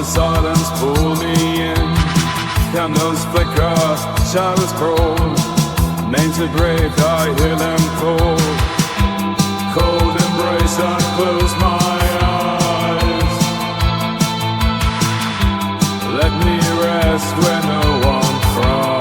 silence pull me in. Candles flicker, shadows crawl. Names are brave, I hear them call. Cold embrace, I close my eyes. Let me rest where no one cries.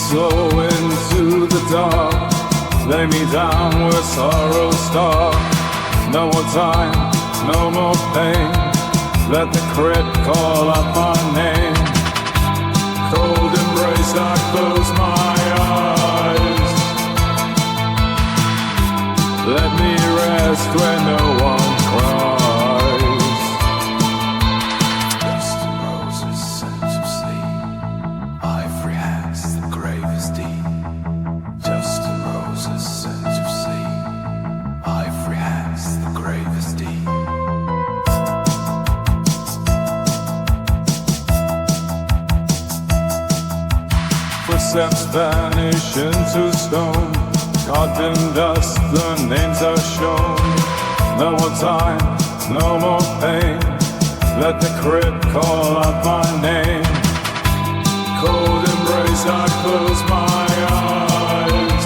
Slow into the dark, lay me down where sorrow stark. No more time, no more pain. Let the crit call out my name. Cold embrace, I close my eyes. Let me rest where no one cries. Footsteps vanish into stone. Carved in dust, the names are shown. No more time, no more pain. Let the crit call out my name. Cold embrace, I close my eyes.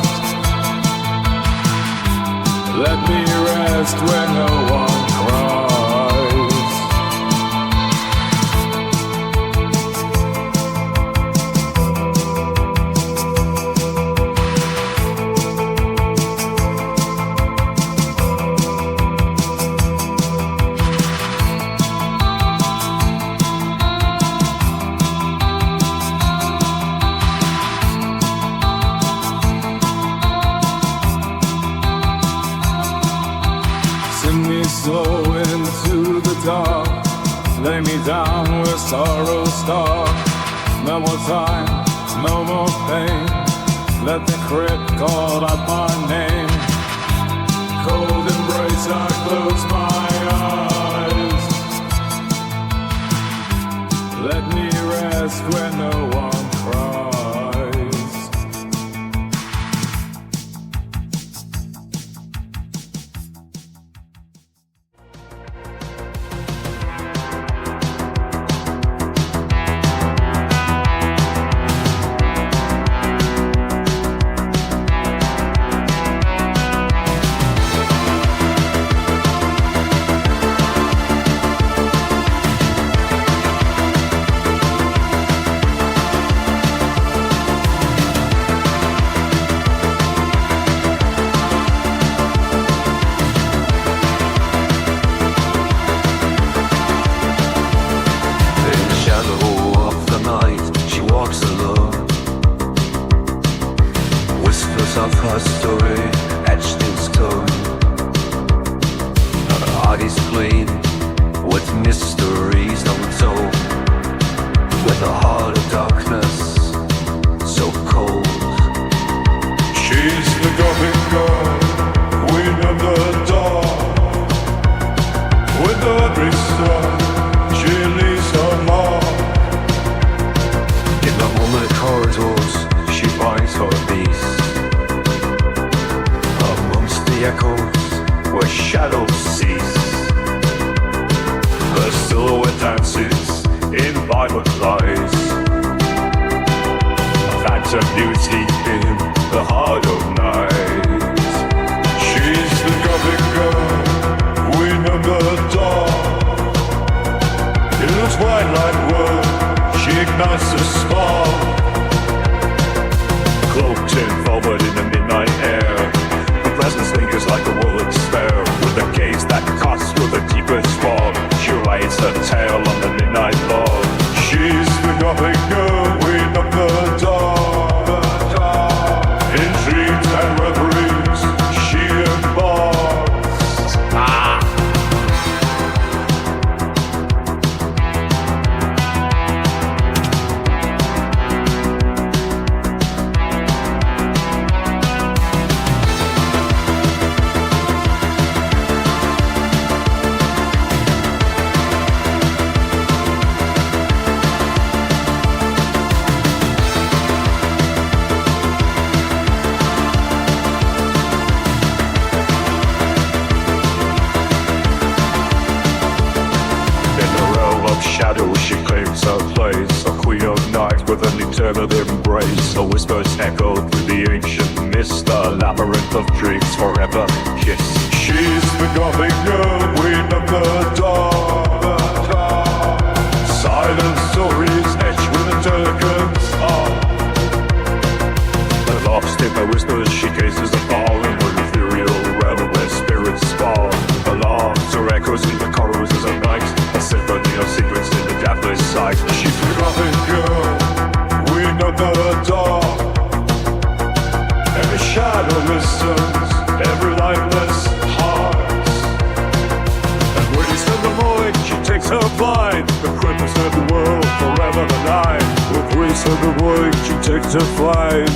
Let me rest where no one cries. Slow into the dark, lay me down where sorrow stark. No more time, no more pain. Let the crit call out my name. Cold embrace, I close my eyes. Let me rest where no one cries. Gothic girl, queen of the dark, intrigued and with an eternal embrace. The whispers echo through the ancient mist, a labyrinth of dreams forever kiss. She's the Gothic girl, queen of the dark. Silent stories etched with a Turkish art. Lost in her whispers, she gazes upon in her ethereal realm where spirits spawn. Alarms or echoes in the corridors of night, a symphony of secrets in the deathless sight. She's the Gothic girl, queen of the dark. Every shadow listens, every lightless heart. And when you spend the void, she takes her flight. The cripples of the world, forever the night. With grace of the void, she takes her flight.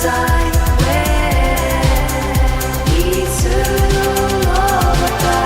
Side where eternal overcome.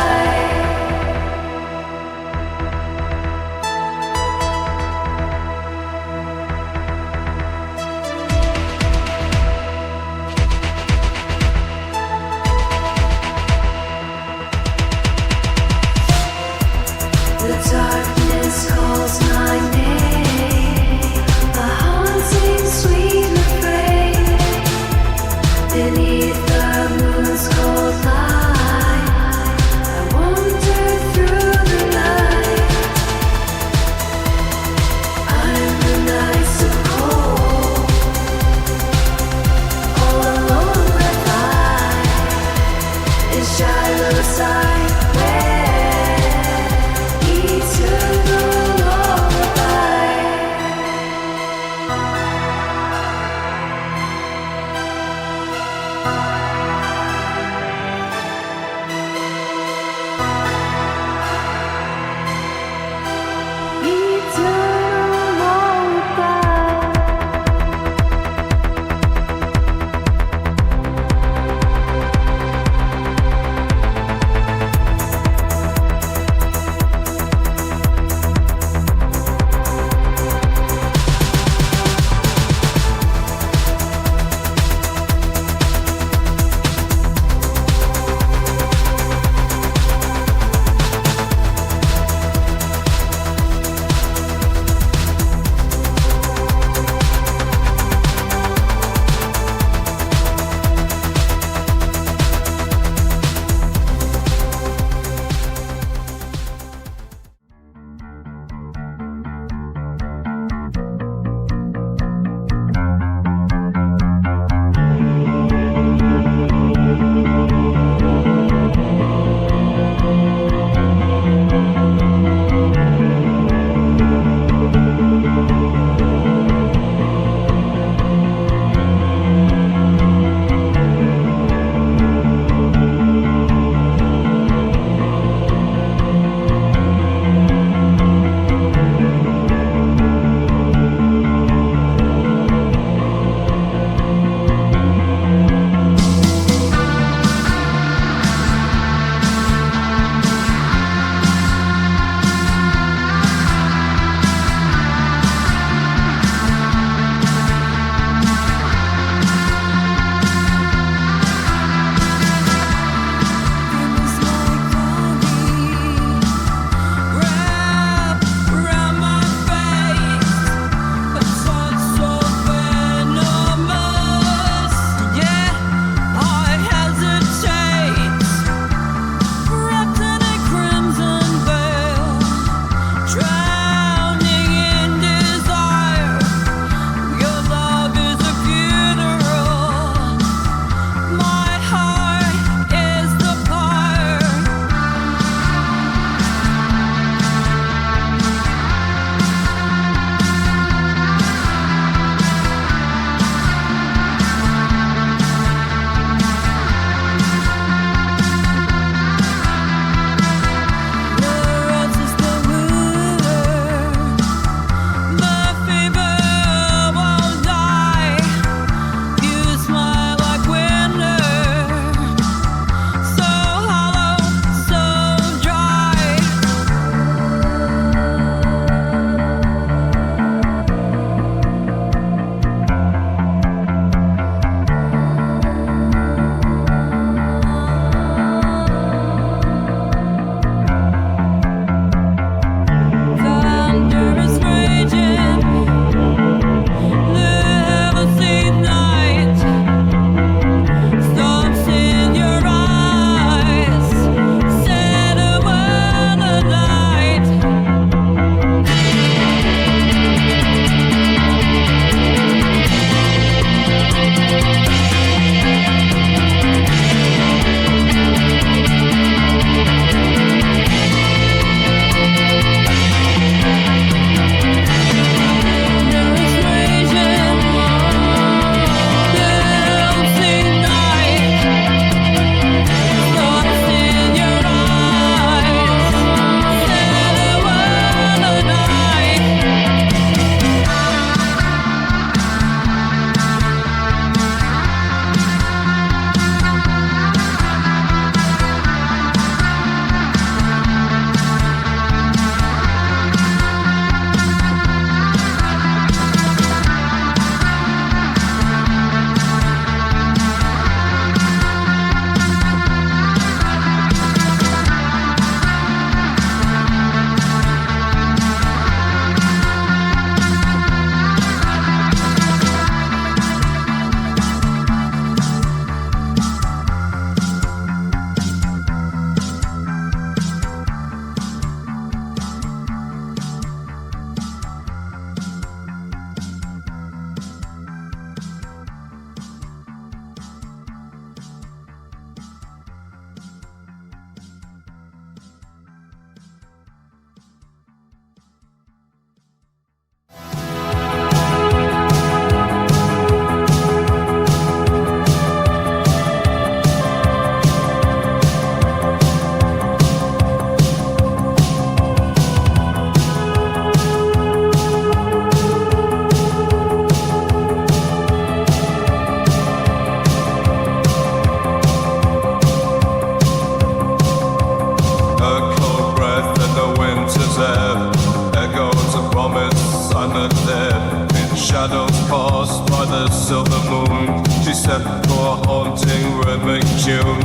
silent there, in shadows cast by the silver moon. She set for a haunting rhythmic tune.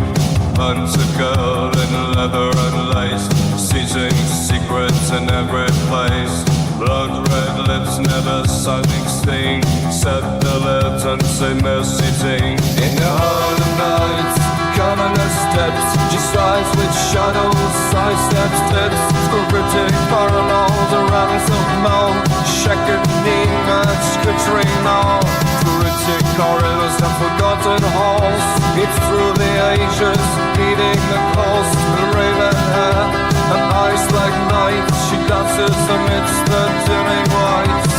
Hunts a girl in leather and lace, seizing secrets in every place. Blood red lips, never something seen. Set the lips and say mercy sing. In the heart of night, coming her steps, she strides with shadows, sidesteps, tips. Cryptic parallels around silk mold, checkered knee match, Katrina. Cryptic corridors and forgotten halls. It's through the ages, beating the coast. Raven hair and eyes like night. She dances amidst the dimming lights.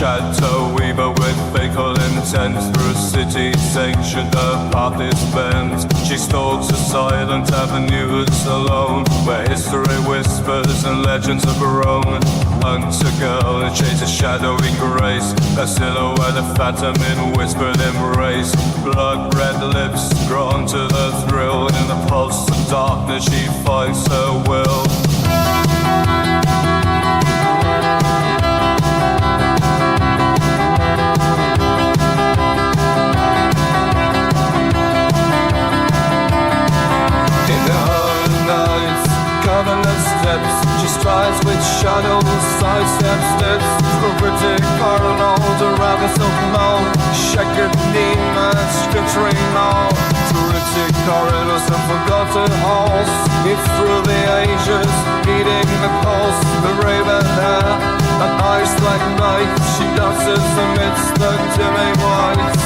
Shadow weaver with fatal intent, through cities ancient the path is bent. She stalks the silent avenues alone, where history whispers and legends of her own. Hunts a girl and chases shadowy grace, a silhouette of phantom in whispered embrace. Blood red lips drawn to the thrill, in the pulse of darkness she finds her will. She strides with shadows, sidesteps, steps. Cryptic parallels around the silk mold, checkered knee match, Katrina. Cryptic corridors and forgotten halls. It's through the ages, beating the pulse. The raven hair and eyes like night. She dances amidst the dimming lights.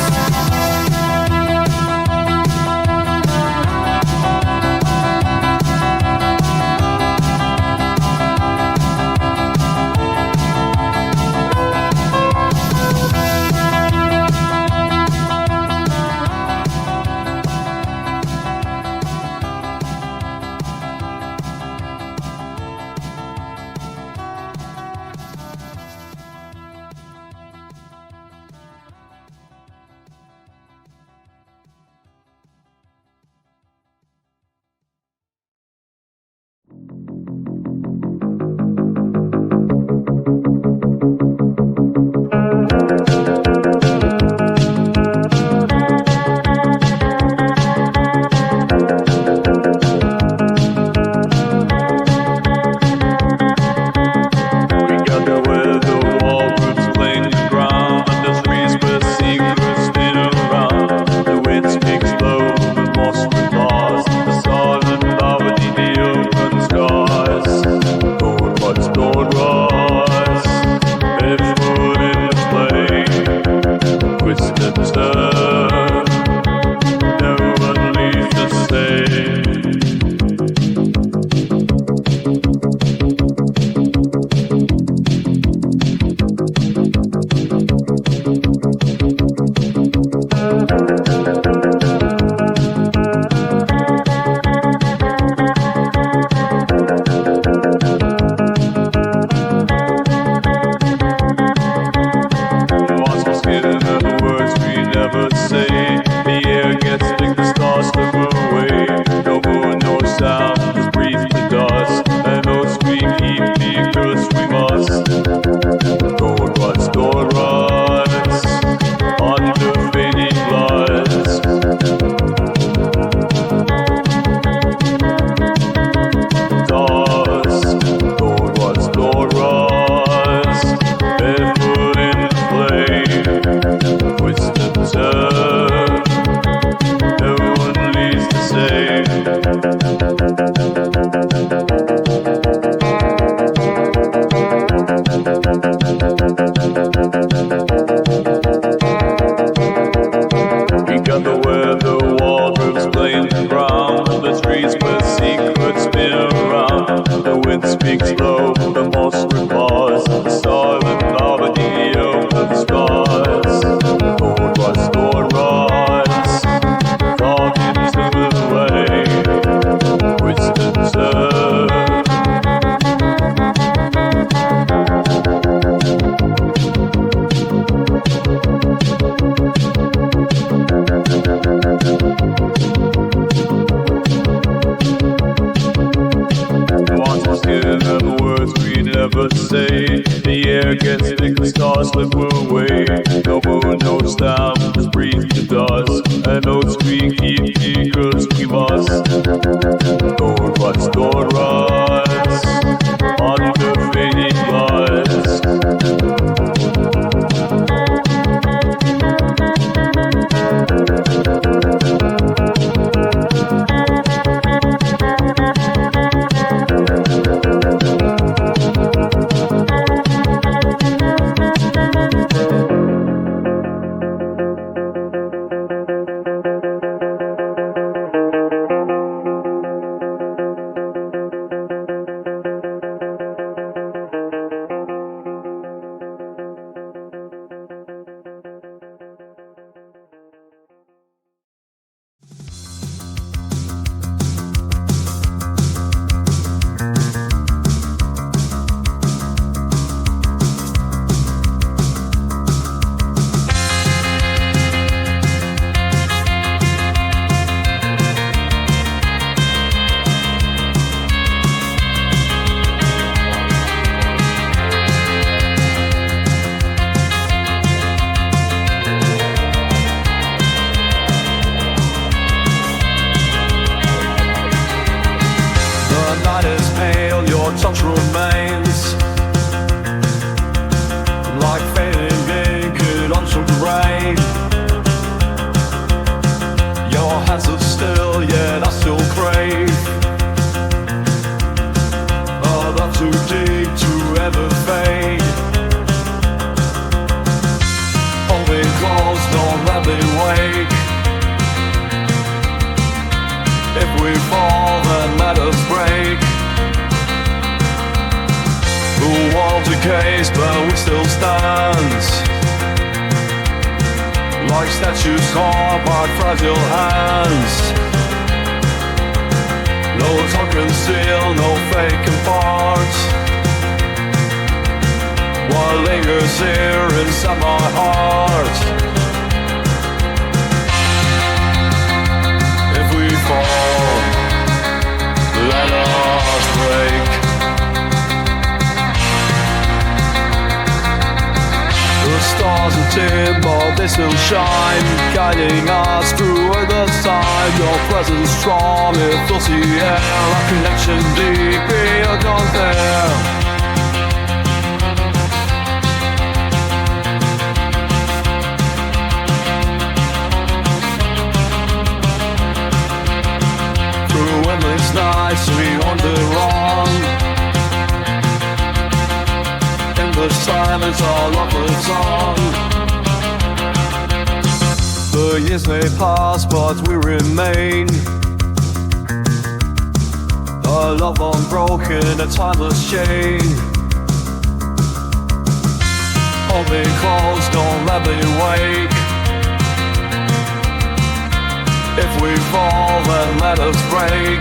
together where the waters plain brown, the trees where secrets spin around. The wind speaks low, the moss replies, the silent melody of the skies. Lord, rise, Lord, rise, carved into the lane, twist and turn. The words we never say. The air gets thick, the stars slip away. No moon, no star, just breathe to dust. And no squeaky eagles keep us. Lord rise, under fading lights. The years may pass, but we remain. A love unbroken, a timeless chain. Hold me close, don't let me wake. If we fall, then let us break.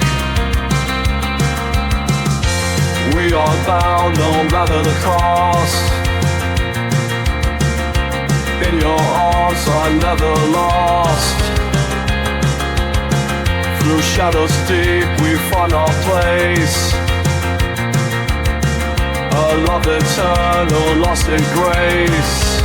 We are bound, no matter the cost. In your arms I'm never lost. Through shadows deep we find our place. A love eternal, lost in grace.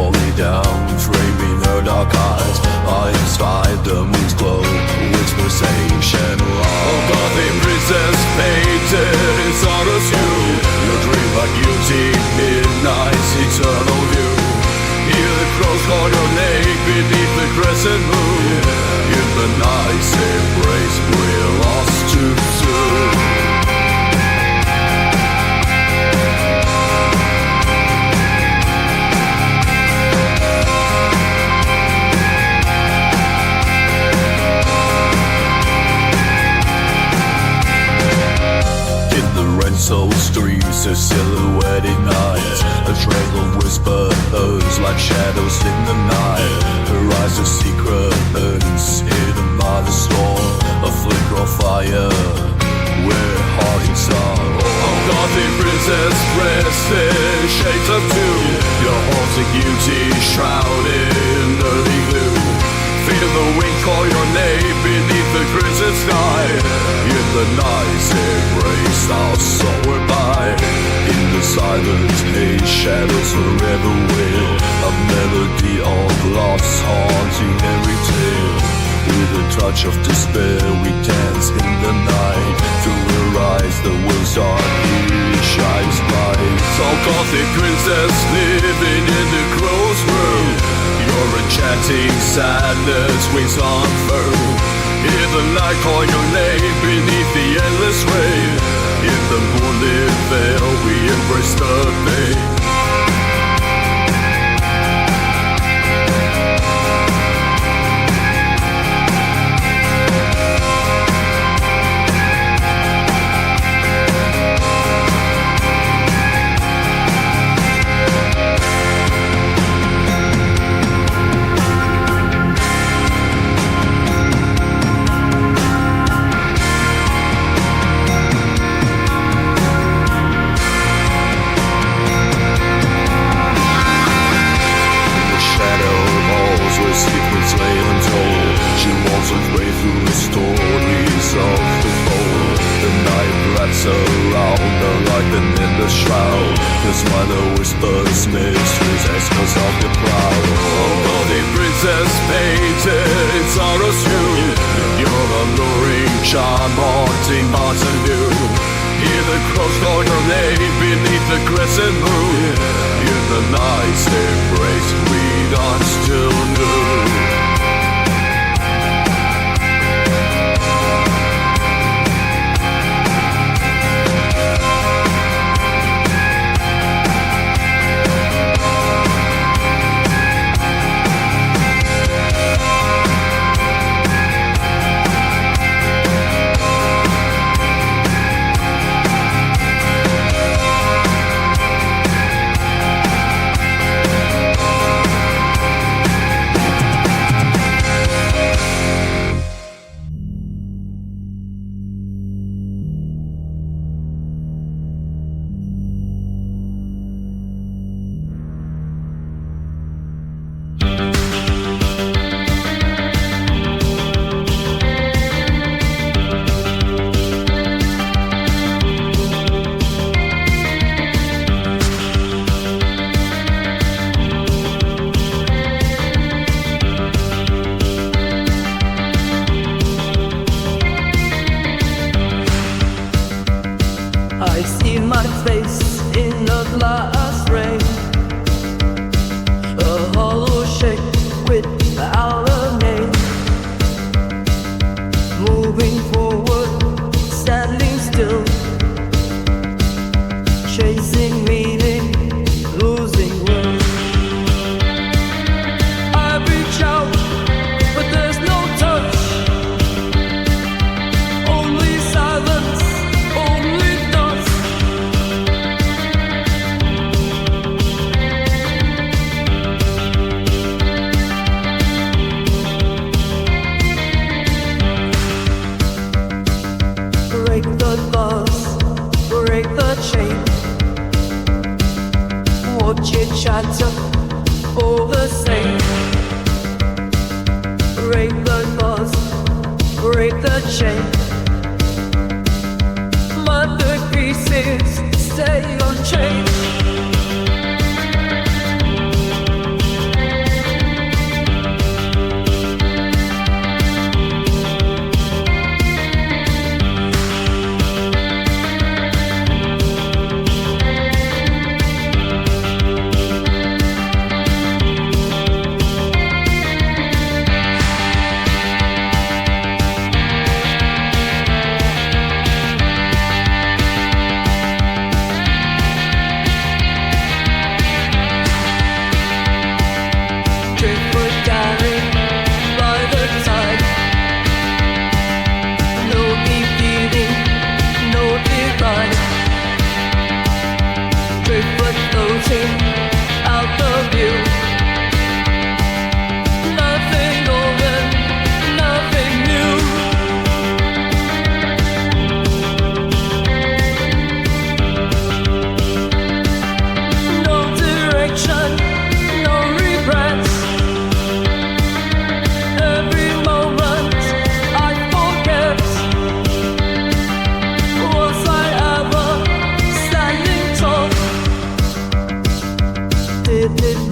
falling down, framing her dark eyes. I inside the moon's glow, whisper saying Shenron. Oh Gothic princess painted in sorrow's hue, your dream like beauty, midnight's eternal view. Hear the crows call your name beneath the crescent moon. In the night's embrace, we're lost too soon. So streets, a silhouette at night, a trail of whispers like shadows in the night. Her eyes are secret burns, hidden by the storm, a flicker of fire, we're heart inside. Oh Gothic princess dressed in shades of two, your haunting beauty shrouded in early blue. Feel the wind call your name beneath the crimson sky. In the night's embrace, our soul will by. In the silence, haze shadows forever will. A melody of loss haunting every tale. With a touch of despair, we dance in the night. Through her eyes, the world's dark here shines bright. So Gothic princess living in the crow's room, you're enchanting sadness, wings unfurled. Hear the night call your name beneath the endless rain. In the moonlit veil, we embrace the pain.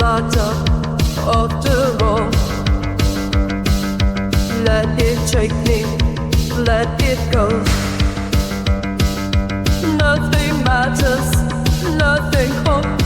matter after all. Let it take me, let it go. Nothing matters, nothing holds.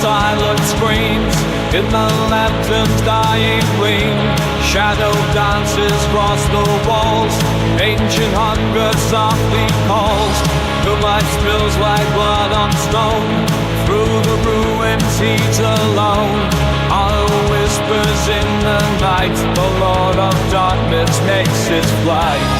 Silent screams in the lantern's dying gleam. Shadow dances across the walls. Ancient hunger softly calls. The light spills like blood on stone. Through the ruins he's alone. Hollow whispers in the night. The Lord of Darkness makes his flight.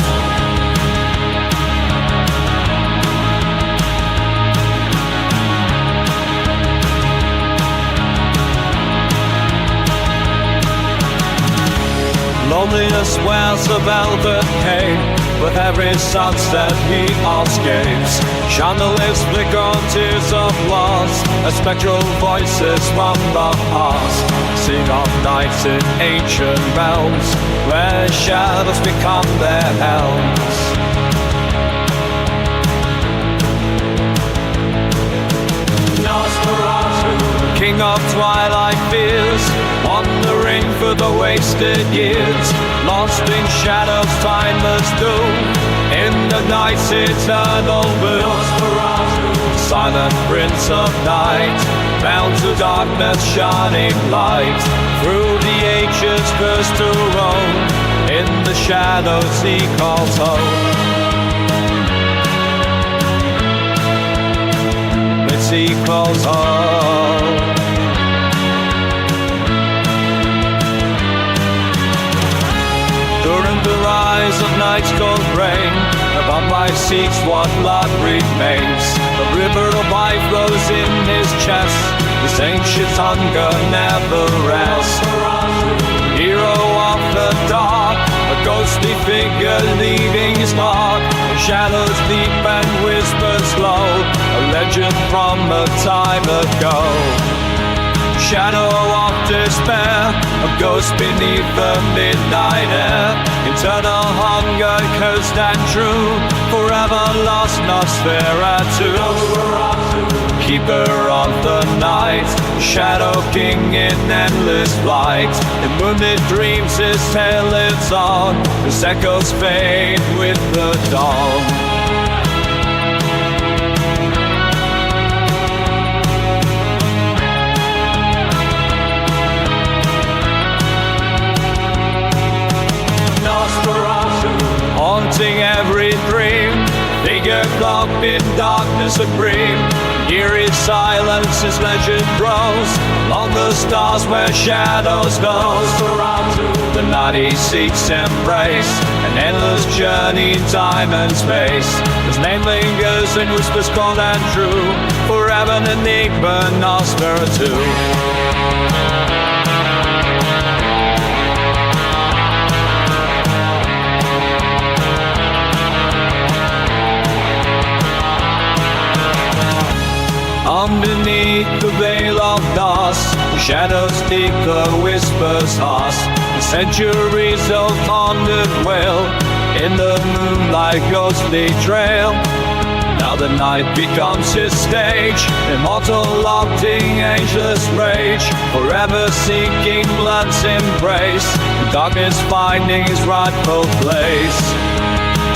Loneliness wears a velvet cape. With every sunset he escapes. Chandeliers flicker on tears of loss. As spectral voices from the past sing of nights in ancient realms, where shadows become their helms. NOSFERATU, king of twilight fears, wandering through the wasted years, lost in shadows, timeless doom, in the night's eternal blue. NOSFERATU, silent prince of night, bound to darkness, shining light, through the ages cursed to roam, in the shadows he calls home. It's he calls home. During the rise of night's cold rain, above my seats what blood remains. The river of life flows in his chest. This ancient hunger never rests. Hero of the dark, a ghostly figure leaving his mark. Shadows deep and whispers low, a legend from a time ago. Shadow of despair, a ghost beneath the midnight air. Eternal hunger, cursed and true, forever lost, NOSFERATU. Keeper of the night, shadow king in endless flight. In moonlit dreams his tale lives on, his echoes fade with the dawn. Haunting every dream, figure cloaked in darkness supreme. Eerie silence his legend grows, along the stars where shadows go. The night he seeks embrace, an endless journey in time and space. His name lingers in whispers cold and true, forever an enigma, NOSFERATU. Underneath the veil of dust, the shadows deep, the whispers lost. The centuries of pondered will, in the moonlight ghostly trail. Now the night becomes his stage, immortal lofting ageless rage, forever seeking blood's embrace, darkness finding his rightful place.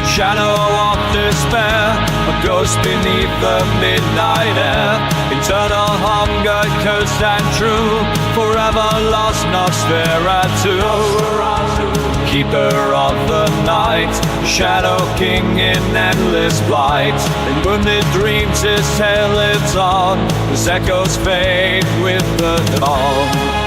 Shadow of despair, a ghost beneath the midnight air, eternal hunger, cursed and true, forever lost NOSFERATU. Keeper of the night, Shadow King in endless flight, in wounded dreams his tale lives on, his echoes fade with the dawn.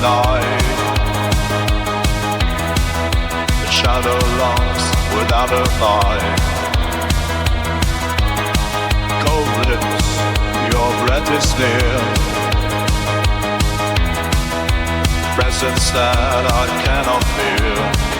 night. The shadow longs without a light. Cold lips, your breath is near. Presence that I cannot feel.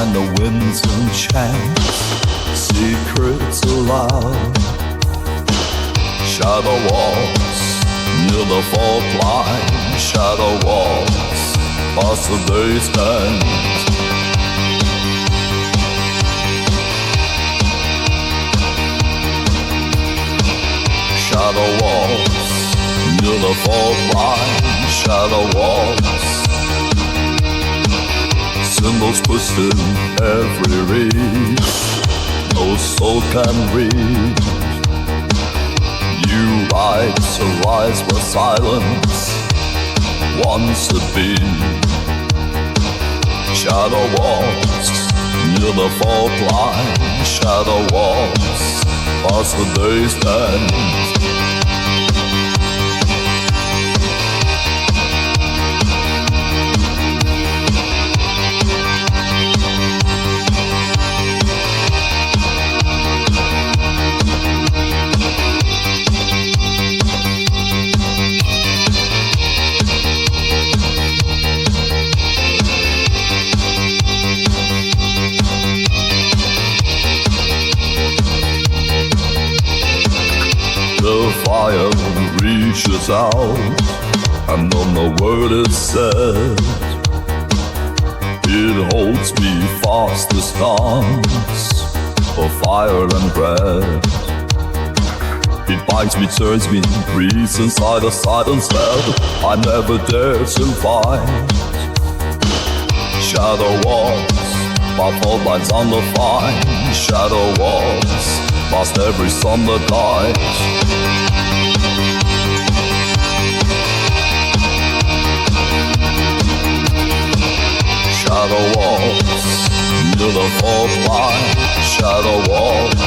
And the winds and chants secrets aloud. Shadow walks near the fault line. Shadow walks past the day's end. Shadow walks near the fault line. Shadow walks. Symbols twisted every reed, no soul can read. New lights arise where silence wants to be. Shadow walks near the fault line. Shadow walks past the day's end. The fire reaches out, and on the word is said, it holds me fast as dance for fire and bread. It binds me, turns me, breathes inside a silence that I never dare to find. Shadow walks, my fault lines undefined. Shadow walks past every sun that dies. Shadow walks near the fault line. Shadow walks.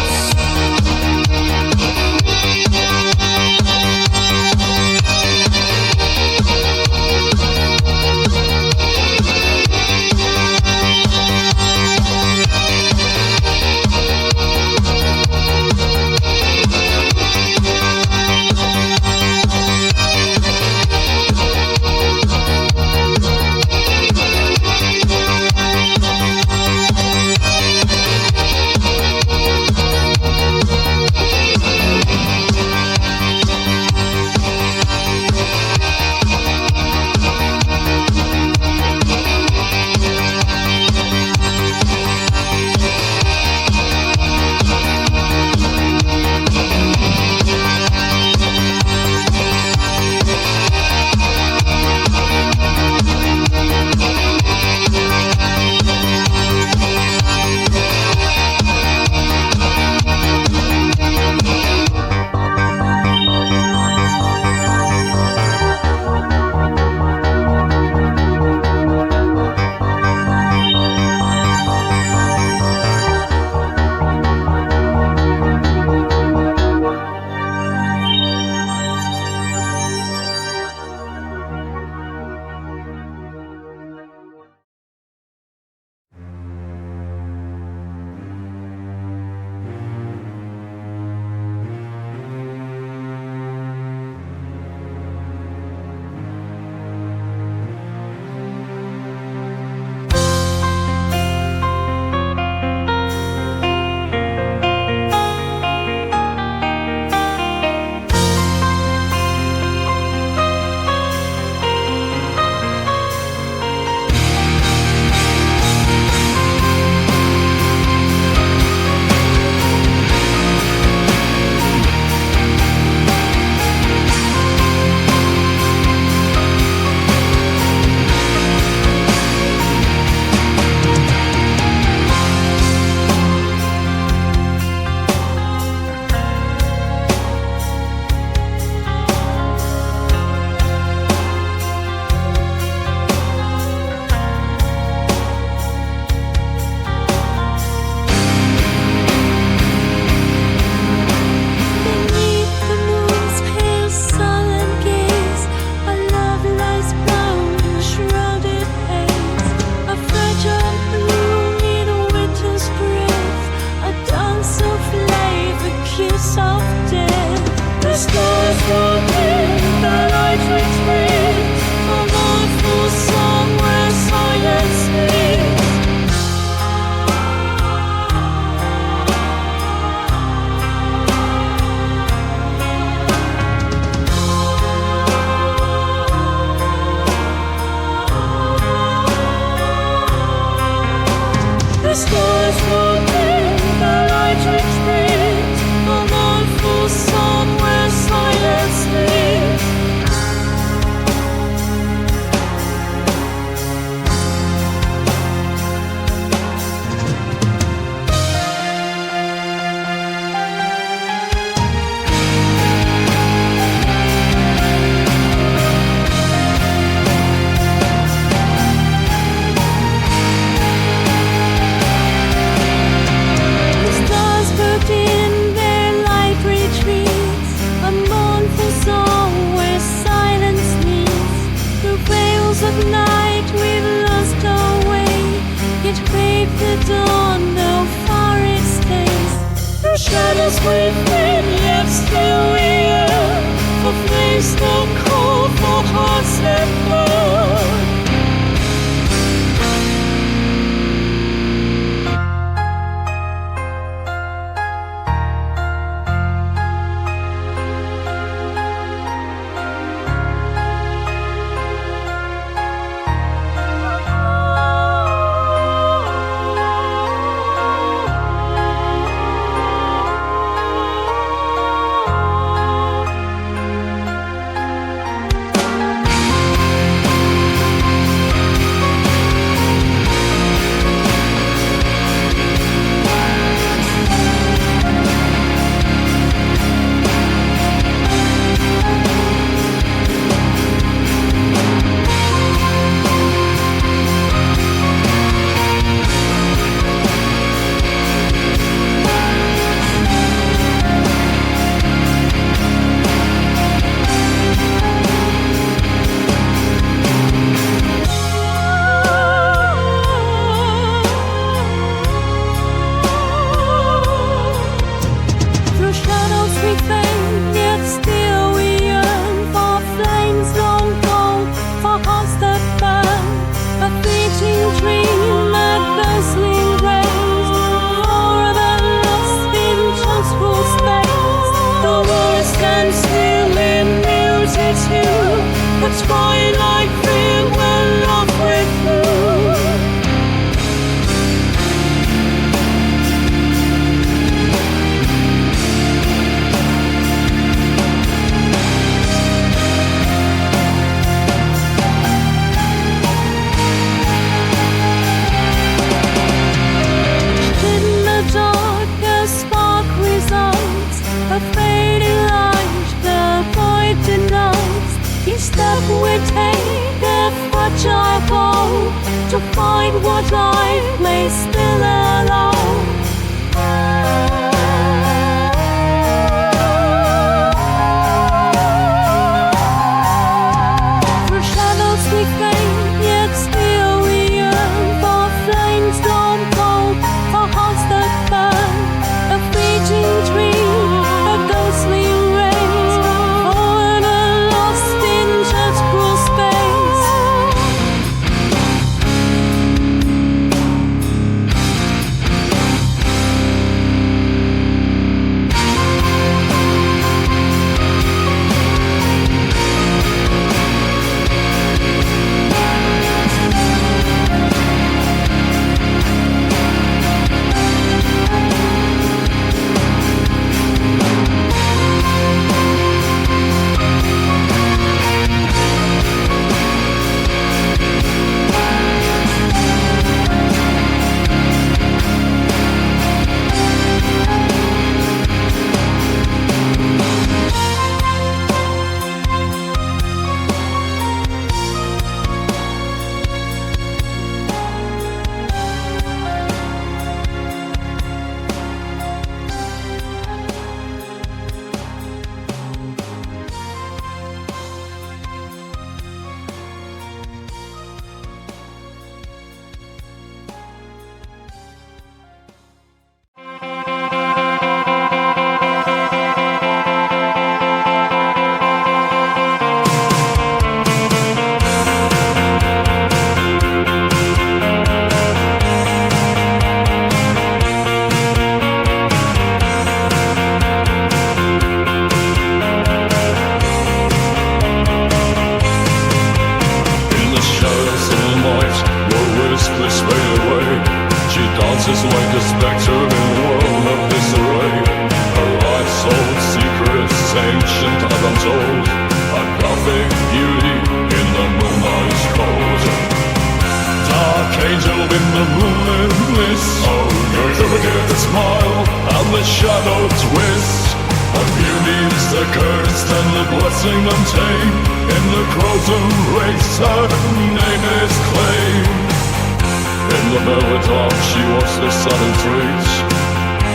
stars open, the light retreats, a mournful song where silence sleeps. Shadows within, yet still we yearn for face so cold, for hearts that burn. To find what life may still allow. Through shadows we fade, yet still we yearn for flames gone cold, for hearts that burn, a fleeting dream, a ghostly race, forever lost in just cruel space. is like a spectre in a world of disarray. Her eyes hold secrets ancient and untold, a Gothic beauty in the moonlight's cold. Dark angel in the moonlit mist, oh, you're the wicked smile and the shadow twist. Her beauty's the curse and the blessing untamed. In the croton race her name is claimed. In the velvet arm she walks the southern streets.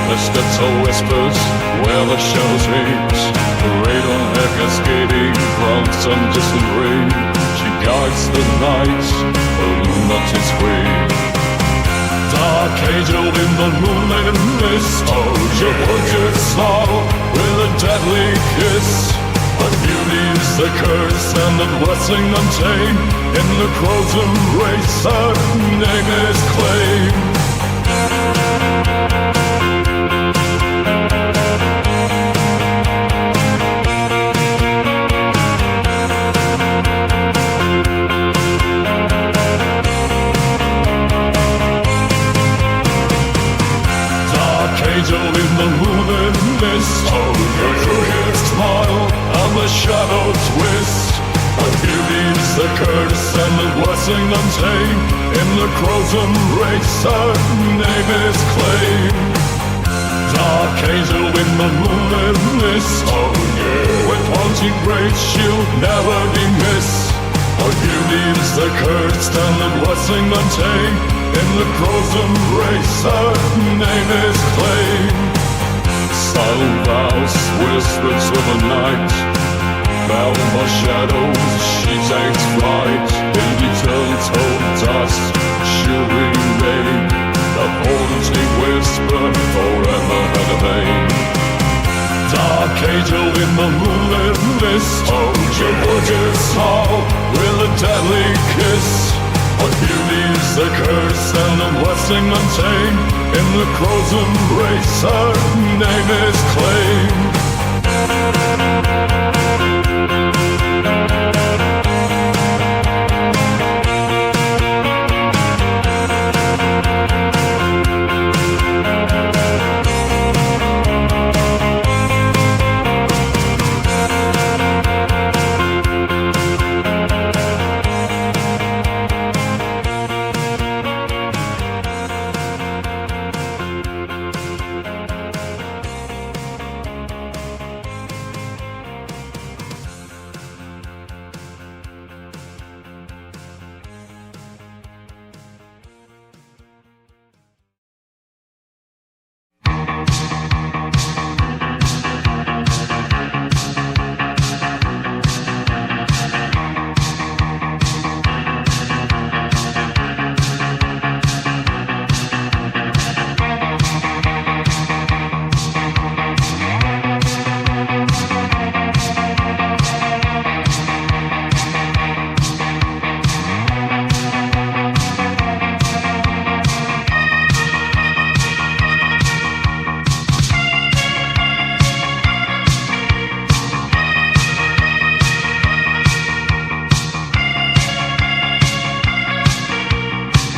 Her steps are whispers where the shadows meet. The radon hair cascading from some distant ring. She guides the night, a lunatic's queen. Dark angel in the moonlit mist, oh, your wicked smile with a deadly kiss. But beauty's the curse and the blessing untamed. In the croton race her name is claimed. Angel in the moonlit mist, oh, your crooked smile and the shadow twist. But beauty's the curse and the blessing untamed. In the croton race her name is claimed. Dark angel in the moonlit mist, oh yeah, with haunting grace she'll never be missed. But beauty's the curse and the blessing untamed. In the croton race her name is claimed. Silent vows, whispers of the night, bound by shadows, she takes flight. In eternal dust, she'll remain, the haunting whisper forever and amain. Dark angel in the moonlit mist, oh, your wicked smile with a deadly kiss. But beauty's the curse and the blessing untamed. In the croton race her name is claimed.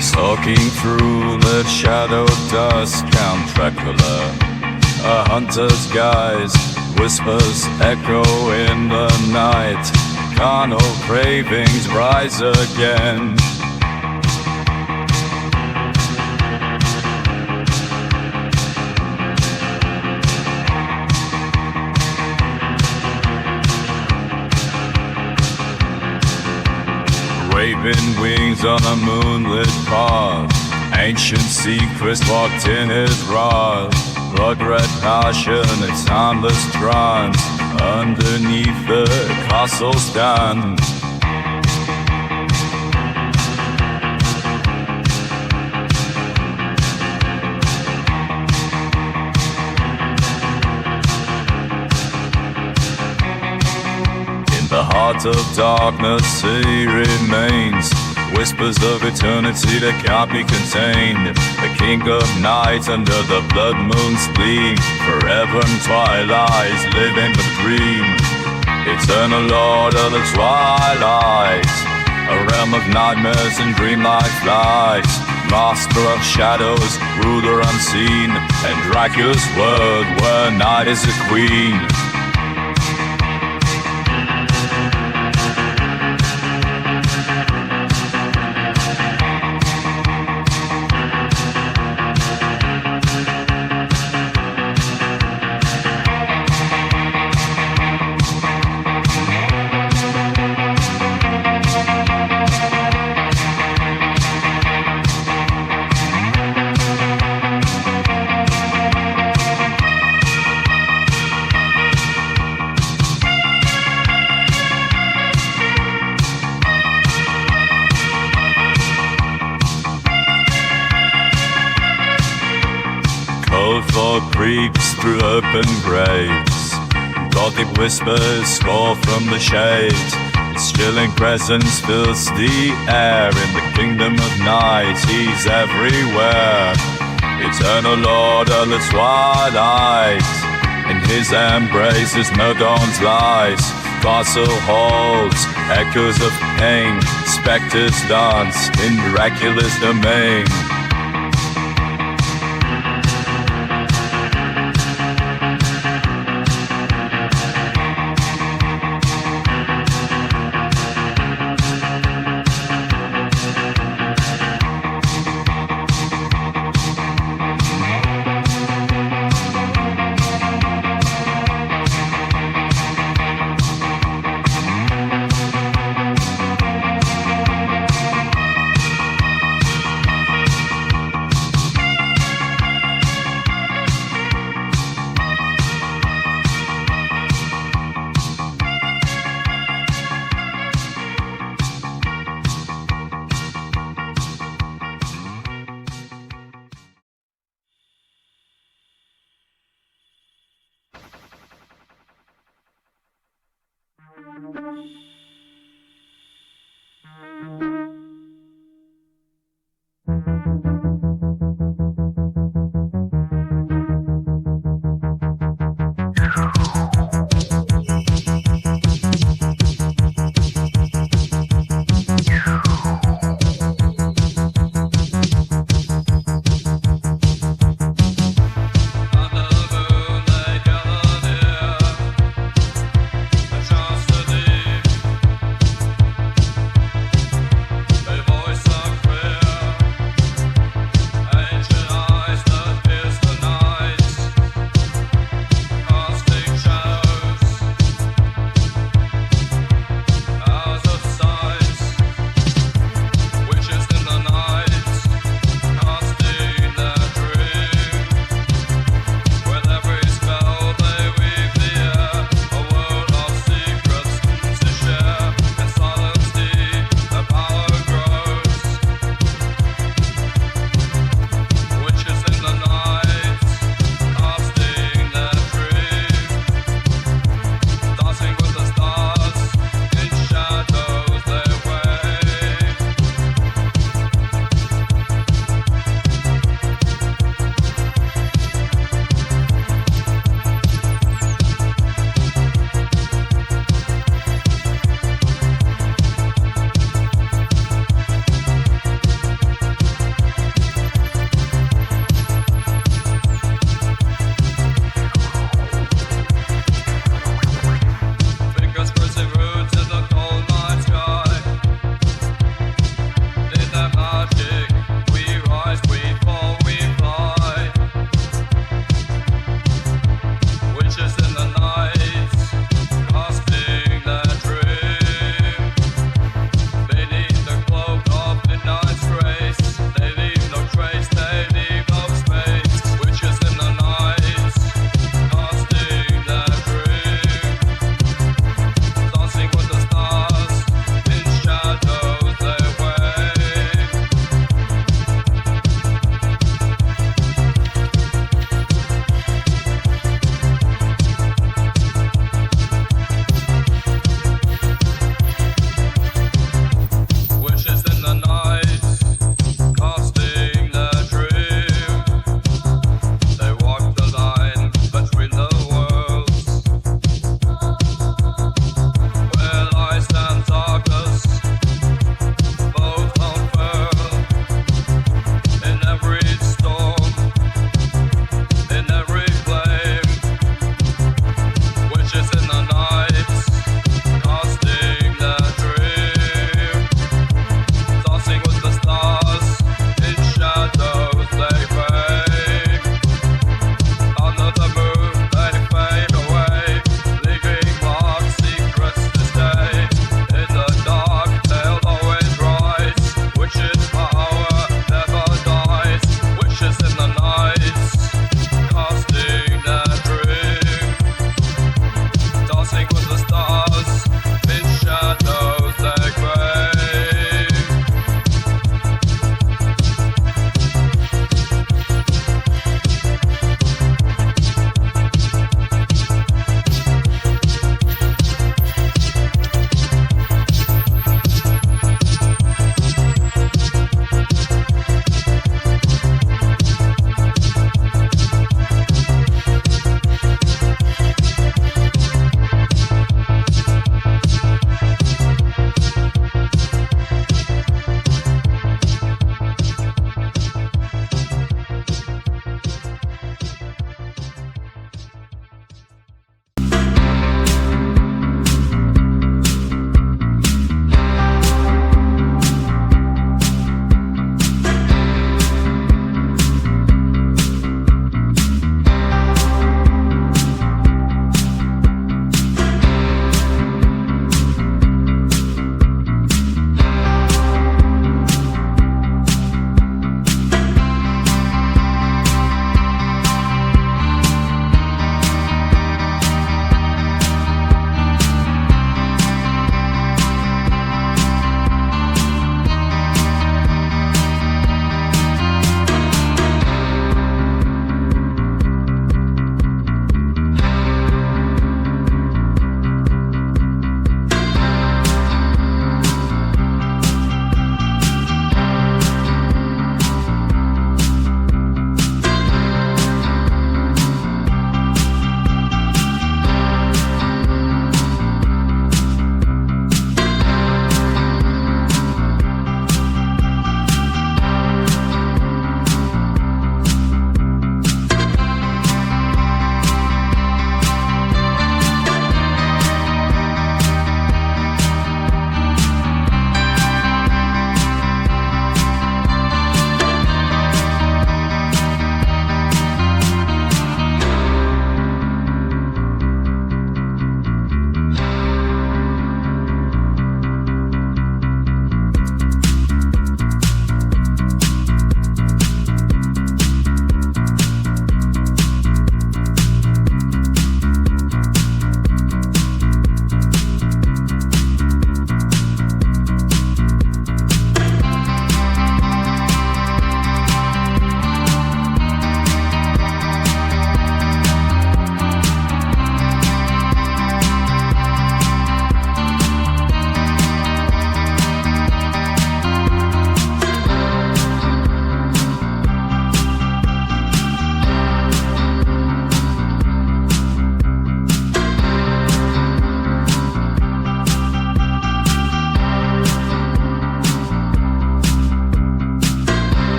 Stalking through the shadow dust, Count Dracula, a hunter's guise, whispers echo in the night, carnal cravings rise again. Raven wings on a moonlit path, ancient secrets locked in his wrath. Blood-red passion, its timeless trance, underneath the castle stand. The heart of darkness he remains, whispers of eternity that can't be contained. The king of night under the blood moon's gleam, forever in twilight, living the dream. Eternal lord of the twilight, a realm of nightmares and dreamlike flight. master of shadows, ruler unseen, and Dracula's word where night is a queen. Cold fog creeps through open graves. Gothic whispers roar from the shades. His chilling presence fills the air. In the kingdom of night, he's everywhere. Eternal Lord of the twilight. In his embrace is no dawn's light. Castle halls, echoes of pain. Spectres dance in Dracula's domain.